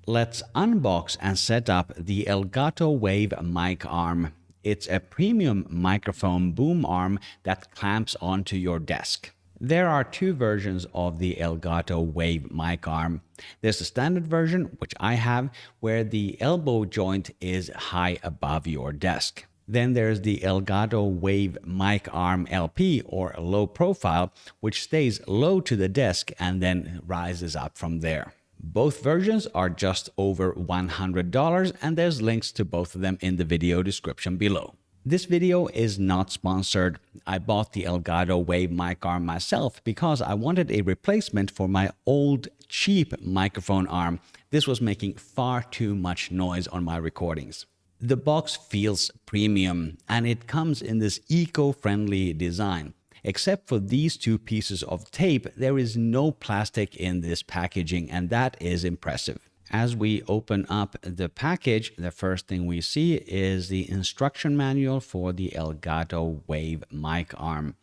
Let's unbox and set up the Elgato Wave Mic Arm. It's a premium microphone boom arm that clamps onto your desk. There are two versions of the Elgato Wave Mic Arm. There's the standard version, which I have, where the elbow joint is high above your desk. Then there's the Elgato Wave Mic Arm LP, or low profile, which stays low to the desk and then rises up from there. Both versions are just over $100, and there's links to both of them in the video description below. This video is not sponsored. I bought the Elgato Wave Mic Arm myself because I wanted a replacement for my old cheap microphone arm. This was making far too much noise on my recordings. The box feels premium, and it comes in this eco-friendly design. Except for these two pieces of tape, there is no plastic in this packaging, and that is impressive. As we open up the package, the first thing we see is the instruction manual for the Elgato Wave Mic Arm.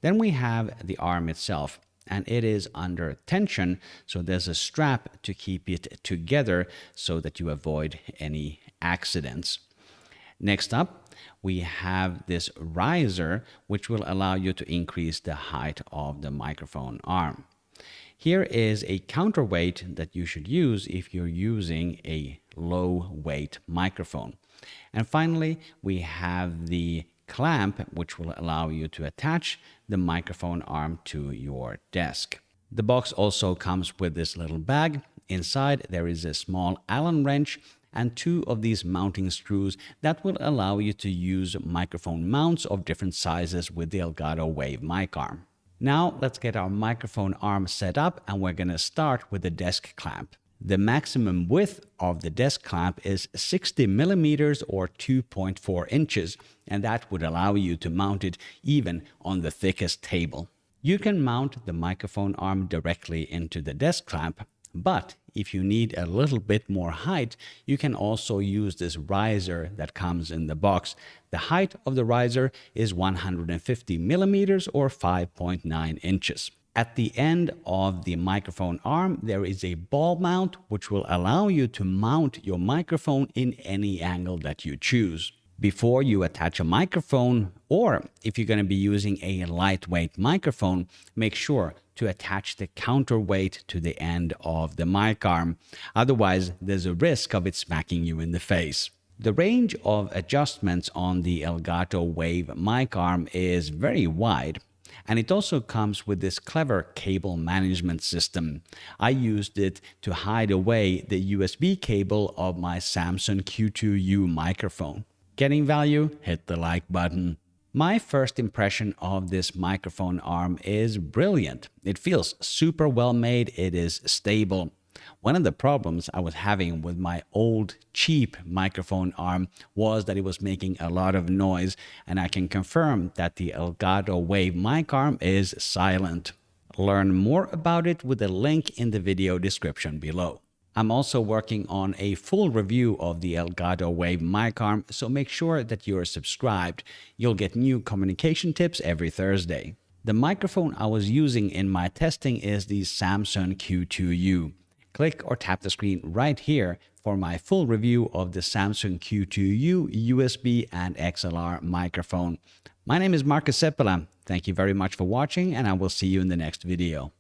Then we have the arm itself, and it is under tension, so there's a strap to keep it together so that you avoid any accidents. Next up, we have this riser, which will allow you to increase the height of the microphone arm. Here is a counterweight that you should use if you're using a low weight microphone. And finally, we have the clamp, which will allow you to attach the microphone arm to your desk. The box also comes with this little bag. Inside, there is a small Allen wrench and two of these mounting screws that will allow you to use microphone mounts of different sizes with the Elgato Wave Mic Arm. Now let's get our microphone arm set up, and we're going to start with the desk clamp. The maximum width of the desk clamp is 60 millimeters or 2.4 inches, and that would allow you to mount it even on the thickest table. You can mount the microphone arm directly into the desk clamp, but if you need a little bit more height, you can also use this riser that comes in the box. The height of the riser is 150 millimeters or 5.9 inches. At the end of the microphone arm, there is a ball mount, which will allow you to mount your microphone in any angle that you choose. Before you attach a microphone, or if you're going to be using a lightweight microphone, make sure to attach the counterweight to the end of the mic arm. Otherwise, there's a risk of it smacking you in the face. The range of adjustments on the Elgato Wave Mic Arm is very wide, and it also comes with this clever cable management system. I used it to hide away the USB cable of my Samson Q2U microphone. Getting value? Hit the like button. My first impression of this microphone arm is brilliant. It feels super well made. It is stable. One of the problems I was having with my old cheap microphone arm was that it was making a lot of noise, and I can confirm that the Elgato Wave Mic Arm is silent. Learn more about it with the link in the video description below. I'm also working on a full review of the Elgato Wave Mic Arm, so make sure that you're subscribed. You'll get new communication tips every Thursday. The microphone I was using in my testing is the Samson Q2U. Click or tap the screen right here for my full review of the Samson Q2U USB and XLR microphone. My name is Markus Seppälä. Thank you very much for watching, and I will see you in the next video.